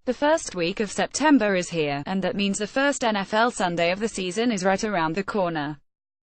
The first week of September is here, and that means the first NFL Sunday of the season is right around the corner.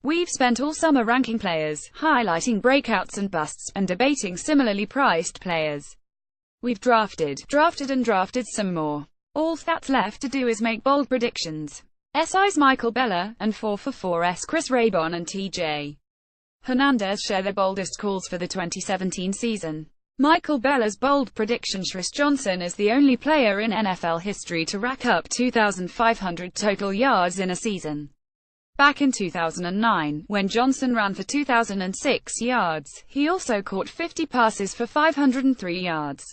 We've spent all summer ranking players, highlighting breakouts and busts, and debating similarly priced players. We've drafted and drafted some more. All that's left to do is make bold predictions. SI's Michael Beller, and 4for4's Chris Raybon and TJ Hernandez share their boldest calls for the 2017 season. Michael Beller's bold prediction: Chris Johnson is the only player in NFL history to rack up 2,500 total yards in a season. Back in 2009, when Johnson ran for 2,006 yards, he also caught 50 passes for 503 yards.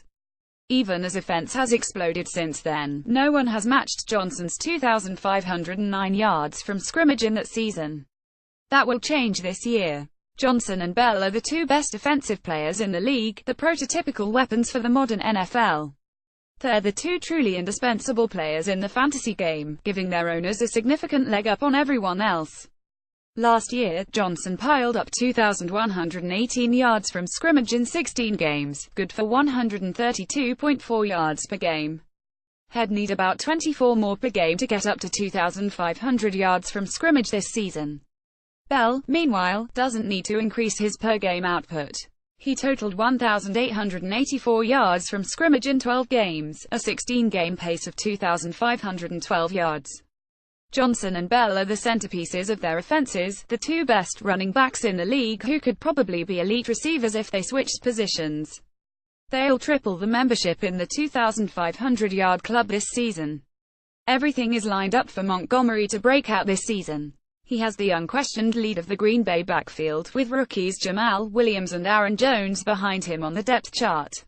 Even as offense has exploded since then, no one has matched Johnson's 2,509 yards from scrimmage in that season. That will change this year. Johnson and Bell are the two best offensive players in the league, the prototypical weapons for the modern NFL. They're the two truly indispensable players in the fantasy game, giving their owners a significant leg up on everyone else. Last year, Johnson piled up 2,118 yards from scrimmage in 16 games, good for 132.4 yards per game. He'd need about 24 more per game to get up to 2,500 yards from scrimmage this season. Bell, meanwhile, doesn't need to increase his per-game output. He totaled 1,884 yards from scrimmage in 12 games, a 16-game pace of 2,512 yards. Johnson and Bell are the centerpieces of their offenses, the two best running backs in the league who could probably be elite receivers if they switched positions. They'll triple the membership in the 2,500-yard club this season. Everything is lined up for Montgomery to break out this season. He has the unquestioned lead of the Green Bay backfield, with rookies Jamal Williams and Aaron Jones behind him on the depth chart.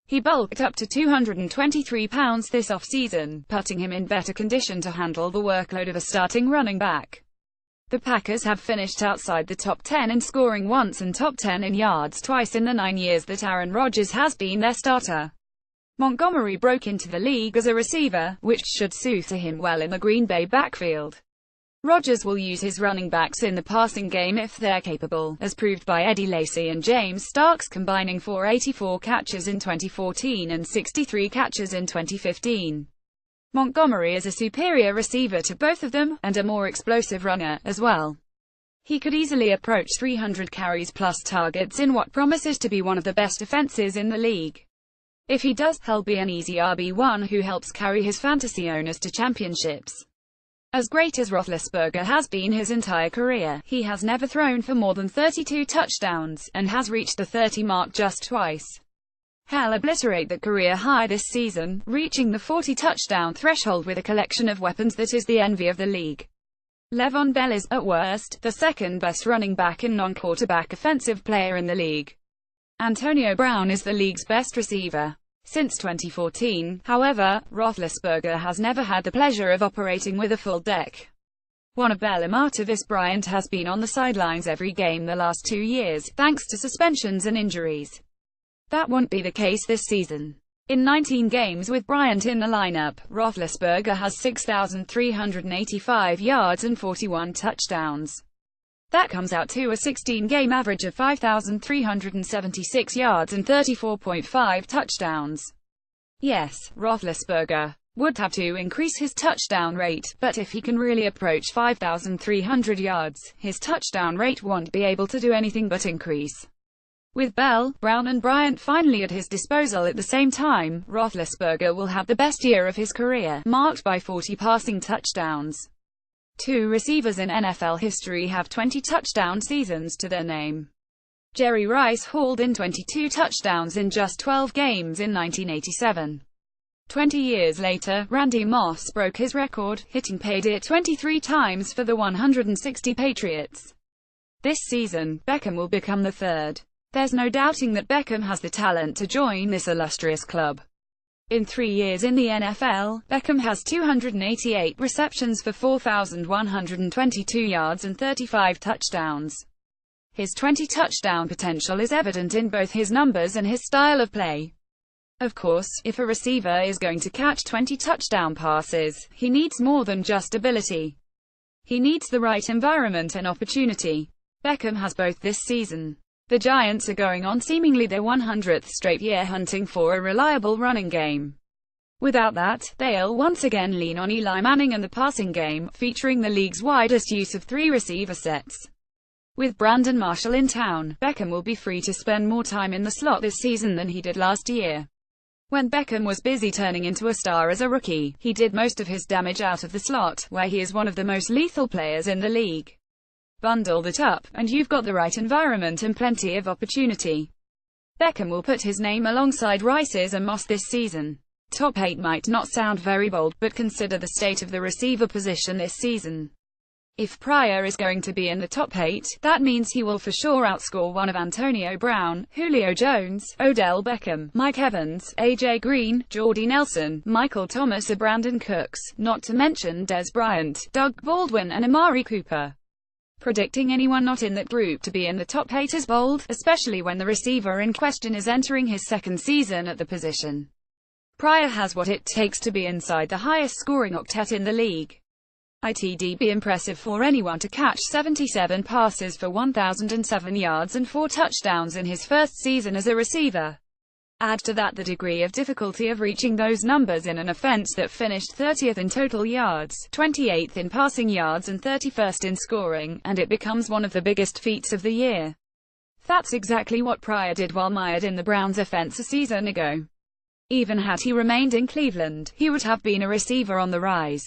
He bulked up to 223 pounds this offseason, putting him in better condition to handle the workload of a starting running back. The Packers have finished outside the top 10 in scoring once and top 10 in yards twice in the 9 years that Aaron Rodgers has been their starter. Montgomery broke into the league as a receiver, which should suit him well in the Green Bay backfield. Rodgers will use his running backs in the passing game if they're capable, as proved by Eddie Lacy and James Starks combining for 84 catches in 2014 and 63 catches in 2015. Montgomery is a superior receiver to both of them, and a more explosive runner, as well. He could easily approach 300 carries plus targets in what promises to be one of the best offenses in the league. If he does, he'll be an easy RB1 who helps carry his fantasy owners to championships. As great as Roethlisberger has been his entire career, he has never thrown for more than 32 touchdowns, and has reached the 30 mark just twice. He'll obliterate that career high this season, reaching the 40-touchdown threshold with a collection of weapons that is the envy of the league. Le'Veon Bell is, at worst, the second-best running back and non-quarterback offensive player in the league. Antonio Brown is the league's best receiver. Since 2014, however, Roethlisberger has never had the pleasure of operating with a full deck. One of Bell and Martavis Bryant has been on the sidelines every game the last 2 years, thanks to suspensions and injuries. That won't be the case this season. In 19 games with Bryant in the lineup, Roethlisberger has 6,385 yards and 41 touchdowns. That comes out to a 16-game average of 5,376 yards and 34.5 touchdowns. Yes, Roethlisberger would have to increase his touchdown rate, but if he can really approach 5,300 yards, his touchdown rate won't be able to do anything but increase. With Bell, Brown and Bryant finally at his disposal at the same time, Roethlisberger will have the best year of his career, marked by 40 passing touchdowns. Two receivers in NFL history have 20 touchdown seasons to their name. Jerry Rice hauled in 22 touchdowns in just 12 games in 1987. 20 years later, Randy Moss broke his record, hitting pay dirt 23 times for the 160 Patriots. This season, Beckham will become the third. There's no doubting that Beckham has the talent to join this illustrious club. In 3 years in the NFL, Beckham has 288 receptions for 4,122 yards and 35 touchdowns. His 20-touchdown potential is evident in both his numbers and his style of play. Of course, if a receiver is going to catch 20 touchdown passes, he needs more than just ability. He needs the right environment and opportunity. Beckham has both this season. The Giants are going on seemingly their 100th straight year hunting for a reliable running game. Without that, they'll once again lean on Eli Manning and the passing game, featuring the league's widest use of 3 receiver sets. With Brandon Marshall in town, Beckham will be free to spend more time in the slot this season than he did last year. When Beckham was busy turning into a star as a rookie, he did most of his damage out of the slot, where he is one of the most lethal players in the league. Bundle that up, and you've got the right environment and plenty of opportunity. Beckham will put his name alongside Rice's and Moss this season. Top 8 might not sound very bold, but consider the state of the receiver position this season. If Pryor is going to be in the top 8, that means he will for sure outscore one of Antonio Brown, Julio Jones, Odell Beckham, Mike Evans, AJ Green, Jordy Nelson, Michael Thomas or Brandon Cooks, not to mention Dez Bryant, Doug Baldwin and Amari Cooper. Predicting anyone not in that group to be in the top 8 is bold, especially when the receiver in question is entering his second season at the position. Pryor has what it takes to be inside the highest scoring octet in the league. It'd be impressive for anyone to catch 77 passes for 1,007 yards and 4 touchdowns in his first season as a receiver. Add to that the degree of difficulty of reaching those numbers in an offense that finished 30th in total yards, 28th in passing yards and 31st in scoring, and it becomes one of the biggest feats of the year. That's exactly what Pryor did while mired in the Browns' offense a season ago. Even had he remained in Cleveland, he would have been a receiver on the rise.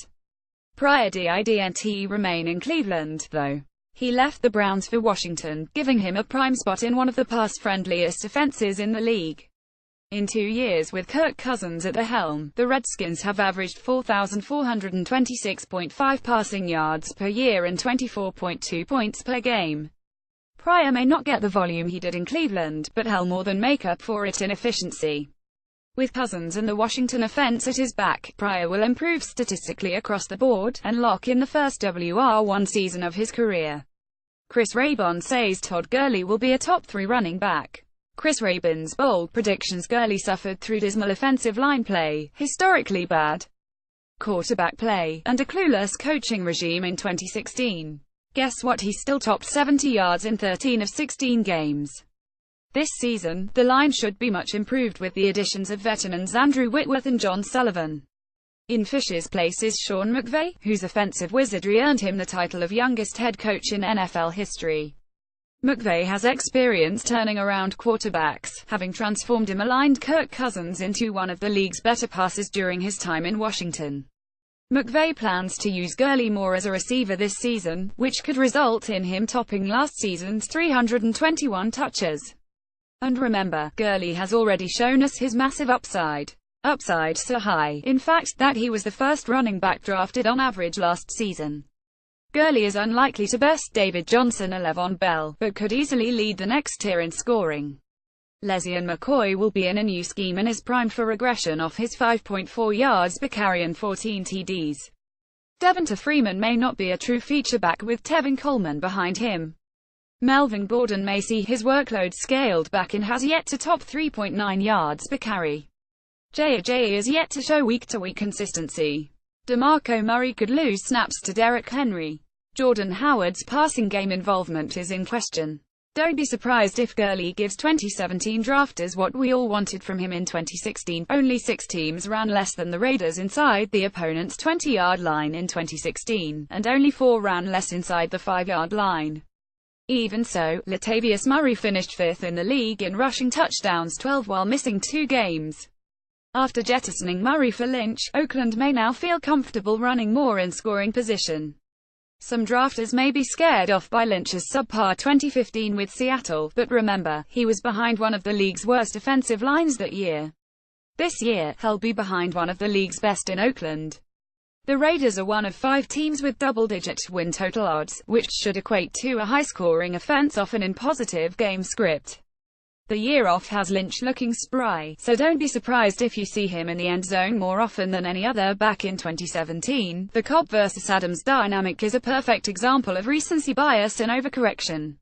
Pryor didn't remain in Cleveland, though. He left the Browns for Washington, giving him a prime spot in one of the pass-friendliest offenses in the league. In 2 years with Kirk Cousins at the helm, the Redskins have averaged 4,426.5 passing yards per year and 24.2 points per game. Pryor may not get the volume he did in Cleveland, but he'll more than make up for it in efficiency. With Cousins and the Washington offense at his back, Pryor will improve statistically across the board, and lock in the first WR1 season of his career. Chris Raybon says Todd Gurley will be a top 3 running back. Chris Raybon's bold predictions: Gurley suffered through dismal offensive line play, historically bad quarterback play, and a clueless coaching regime in 2016. Guess what? He still topped 70 yards in 13 of 16 games. This season, the line should be much improved with the additions of veterans Andrew Whitworth and John Sullivan. In Fish's place is Sean McVay, whose offensive wizardry earned him the title of youngest head coach in NFL history. McVay has experience turning around quarterbacks, having transformed and maligned Kirk Cousins into one of the league's better passers during his time in Washington. McVay plans to use Gurley more as a receiver this season, which could result in him topping last season's 321 touches. And remember, Gurley has already shown us his massive upside. Upside so high, in fact, that he was the first running back drafted on average last season. Gurley is unlikely to best David Johnson or Le'Veon Bell, but could easily lead the next tier in scoring. LeSean McCoy will be in a new scheme and is primed for regression off his 5.4 yards per carry and 14 TDs. Devonta Freeman may not be a true feature back with Tevin Coleman behind him. Melvin Gordon may see his workload scaled back and has yet to top 3.9 yards per carry. J.J. is yet to show week-to-week consistency. DeMarco Murray could lose snaps to Derrick Henry. Jordan Howard's passing game involvement is in question. Don't be surprised if Gurley gives 2017 drafters what we all wanted from him in 2016. Only 6 teams ran less than the Raiders inside the opponent's 20-yard line in 2016, and only 4 ran less inside the 5-yard line. Even so, Latavius Murray finished 5th in the league in rushing touchdowns, 12 while missing 2 games. After jettisoning Murray for Lynch, Oakland may now feel comfortable running more in scoring position. Some drafters may be scared off by Lynch's subpar 2015 with Seattle, but remember, he was behind one of the league's worst offensive lines that year. This year, he'll be behind one of the league's best in Oakland. The Raiders are one of 5 teams with double-digit win total odds, which should equate to a high-scoring offense often in positive game script. The year off has Lynch looking spry, so don't be surprised if you see him in the end zone more often than any other back in 2017. The Cobb vs. Adams dynamic is a perfect example of recency bias and overcorrection.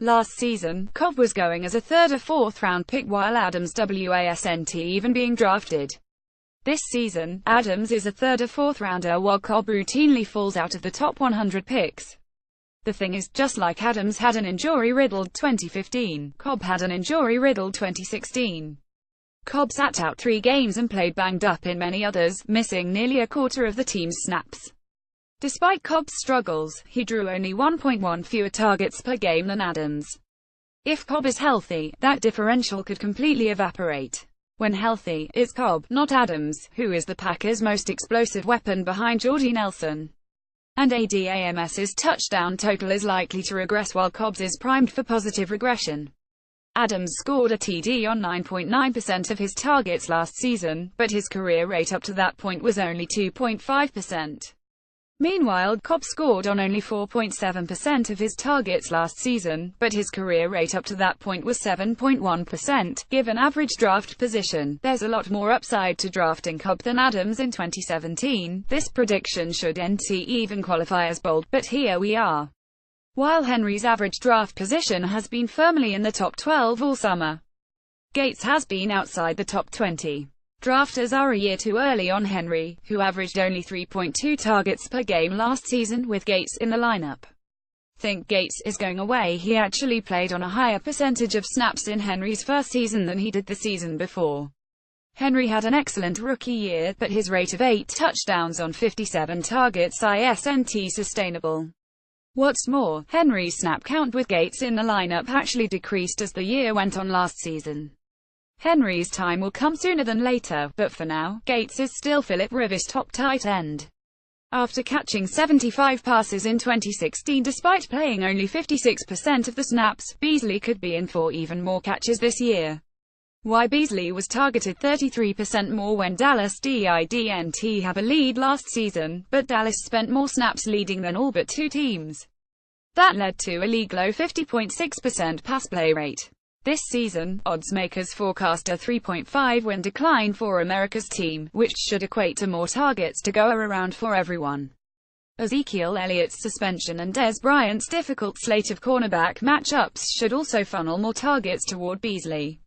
Last season, Cobb was going as a 3rd or 4th round pick while Adams wasn't even being drafted. This season, Adams is a 3rd or 4th rounder while Cobb routinely falls out of the top 100 picks. The thing is, just like Adams had an injury-riddled 2015, Cobb had an injury-riddled 2016. Cobb sat out 3 games and played banged up in many others, missing nearly a quarter of the team's snaps. Despite Cobb's struggles, he drew only 1.1 fewer targets per game than Adams. If Cobb is healthy, that differential could completely evaporate. When healthy, it's Cobb, not Adams, who is the Packers' most explosive weapon behind Jordy Nelson. And Adams's touchdown total is likely to regress while Cobb's is primed for positive regression. Adams scored a TD on 9.9% of his targets last season, but his career rate up to that point was only 2.5%. Meanwhile, Cobb scored on only 4.7% of his targets last season, but his career rate up to that point was 7.1%. Given average draft position, there's a lot more upside to drafting Cobb than Adams in 2017. This prediction should even qualify as bold, but here we are. While Henry's average draft position has been firmly in the top 12 all summer, Gates has been outside the top 20. Drafters are a year too early on Henry, who averaged only 3.2 targets per game last season with Gates in the lineup. Think Gates is going away. He actually played on a higher percentage of snaps in Henry's first season than he did the season before. Henry had an excellent rookie year, but his rate of 8 touchdowns on 57 targets isn't sustainable. What's more, Henry's snap count with Gates in the lineup actually decreased as the year went on last season. Henry's time will come sooner than later, but for now, Gates is still Philip Rivers' top tight end. After catching 75 passes in 2016 despite playing only 56% of the snaps, Beasley could be in for even more catches this year. Why Beasley was targeted 33% more when Dallas didn't have a lead last season, but Dallas spent more snaps leading than all but 2 teams. That led to a league-low 50.6% pass play rate. This season, odds makers forecast a 3.5 win decline for America's team, which should equate to more targets to go around for everyone. Ezekiel Elliott's suspension and Dez Bryant's difficult slate of cornerback matchups should also funnel more targets toward Beasley.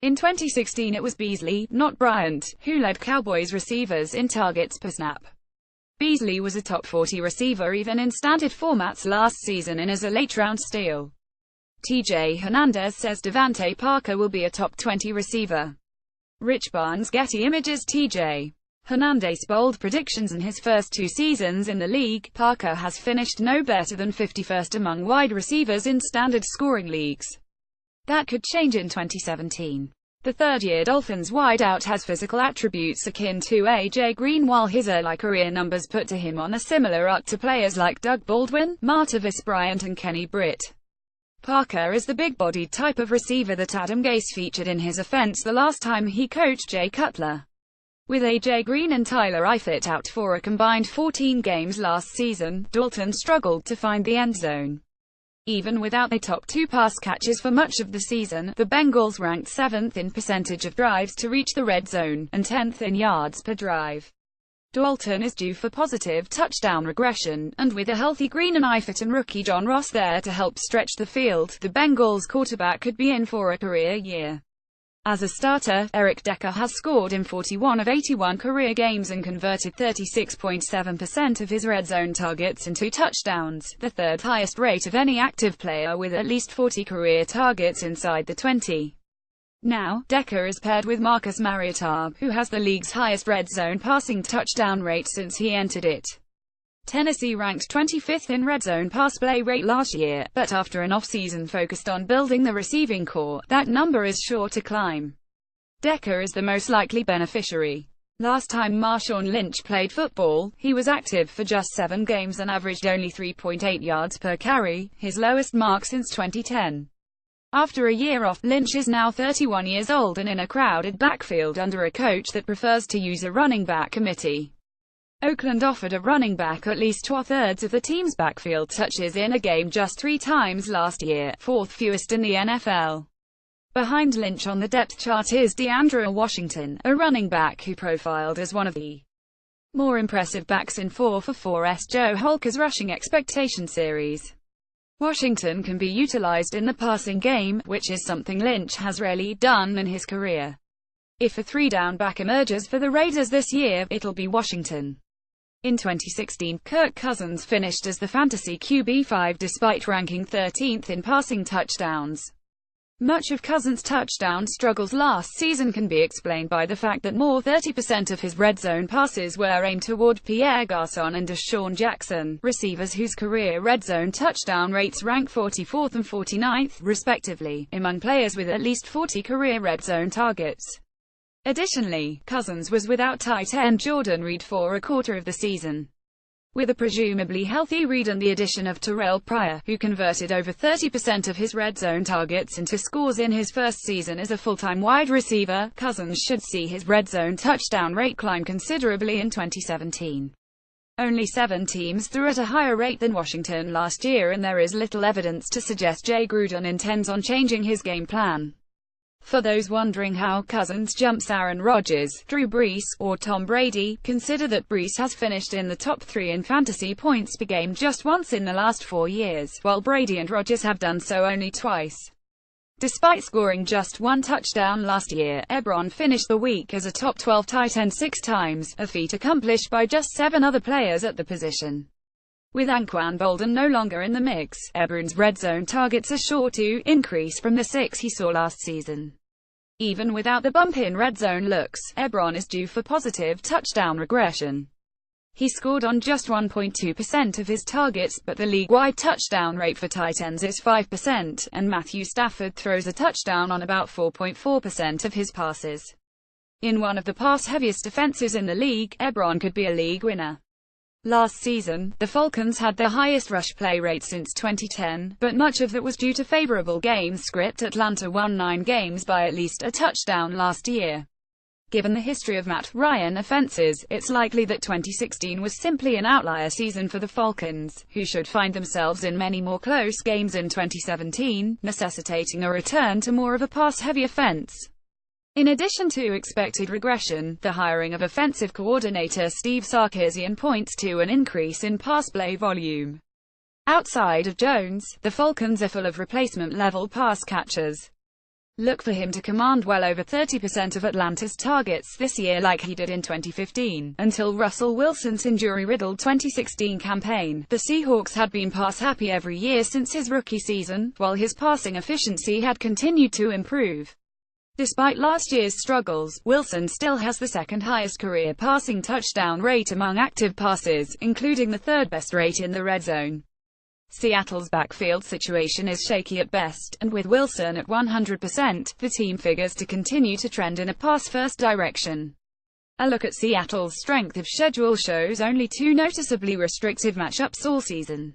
In 2016 it was Beasley, not Bryant, who led Cowboys receivers in targets per snap. Beasley was a top 40 receiver even in standard formats last season and as a late-round steal. TJ Hernandez says Devante Parker will be a top 20 receiver. Rich Barnes Getty Images TJ Hernandez bold predictions in his first 2 seasons in the league. Parker has finished no better than 51st among wide receivers in standard scoring leagues. That could change in 2017. The third-year Dolphins wideout has physical attributes akin to A.J. Green, while his early career numbers put to him on a similar arc to players like Doug Baldwin, Martavis Bryant and Kenny Britt. Parker is the big-bodied type of receiver that Adam Gase featured in his offense the last time he coached Jay Cutler. With A.J. Green and Tyler Eifert out for a combined 14 games last season, Dalton struggled to find the end zone. Even without the top 2 pass catches for much of the season, the Bengals ranked 7th in percentage of drives to reach the red zone, and 10th in yards per drive. Dalton is due for positive touchdown regression, and with a healthy Green and Eifert and rookie John Ross there to help stretch the field, the Bengals quarterback could be in for a career year. As a starter, Eric Decker has scored in 41 of 81 career games and converted 36.7% of his red zone targets into touchdowns, the 3rd highest rate of any active player with at least 40 career targets inside the 20. Now, Decker is paired with Marcus Mariota, who has the league's highest red zone passing touchdown rate since he entered it. Tennessee ranked 25th in red zone pass play rate last year, but after an offseason focused on building the receiving core, that number is sure to climb. Decker is the most likely beneficiary. Last time Marshawn Lynch played football, he was active for just 7 games and averaged only 3.8 yards per carry, his lowest mark since 2010. After a year off, Lynch is now 31 years old and in a crowded backfield under a coach that prefers to use a running back committee. Oakland offered a running back at least 2/3 of the team's backfield touches in a game just 3 times last year, 4th fewest in the NFL. Behind Lynch on the depth chart is DeAndre Washington, a running back who profiled as one of the more impressive backs in 4-for-4's Joe Holker's rushing expectation series. Washington can be utilized in the passing game, which is something Lynch has rarely done in his career. If a 3-down back emerges for the Raiders this year, it'll be Washington. In 2016, Kirk Cousins finished as the fantasy QB5 despite ranking 13th in passing touchdowns. Much of Cousins' touchdown struggles last season can be explained by the fact that more 30% of his red zone passes were aimed toward Pierre Garçon and Deshaun Jackson, receivers whose career red zone touchdown rates rank 44th and 49th, respectively, among players with at least 40 career red zone targets. Additionally, Cousins was without tight end Jordan Reed for a quarter of the season. With a presumably healthy Reed and the addition of Terrell Pryor, who converted over 30% of his red zone targets into scores in his first season as a full-time wide receiver, Cousins should see his red zone touchdown rate climb considerably in 2017. Only 7 teams threw at a higher rate than Washington last year, and there is little evidence to suggest Jay Gruden intends on changing his game plan. For those wondering how Cousins jumps Aaron Rodgers, Drew Brees, or Tom Brady, consider that Brees has finished in the top 3 in fantasy points per game just once in the last 4 years, while Brady and Rodgers have done so only twice. Despite scoring just 1 touchdown last year, Ebron finished the week as a top 12 tight end 6 times, a feat accomplished by just 7 other players at the position. With Anquan Boldin no longer in the mix, Ebron's red zone targets are sure to increase from the 6 he saw last season. Even without the bump in red zone looks, Ebron is due for positive touchdown regression. He scored on just 1.2% of his targets, but the league-wide touchdown rate for tight ends is 5%, and Matthew Stafford throws a touchdown on about 4.4% of his passes. In one of the pass-heaviest offenses in the league, Ebron could be a league winner. Last season, the Falcons had their highest rush play rate since 2010, but much of that was due to favorable game script. Atlanta won 9 games by at least a touchdown last year. Given the history of Matt Ryan offenses, it's likely that 2016 was simply an outlier season for the Falcons, who should find themselves in many more close games in 2017, necessitating a return to more of a pass-heavy offense. In addition to expected regression, the hiring of offensive coordinator Steve Sarkisian points to an increase in pass play volume. Outside of Jones, the Falcons are full of replacement-level pass catchers. Look for him to command well over 30% of Atlanta's targets this year like he did in 2015. Until Russell Wilson's injury-riddled 2016 campaign, the Seahawks had been pass-happy every year since his rookie season, while his passing efficiency had continued to improve. Despite last year's struggles, Wilson still has the second highest career passing touchdown rate among active passers, including the third best rate in the red zone. Seattle's backfield situation is shaky at best, and with Wilson at 100%, the team figures to continue to trend in a pass-first direction. A look at Seattle's strength of schedule shows only 2 noticeably restrictive matchups all season.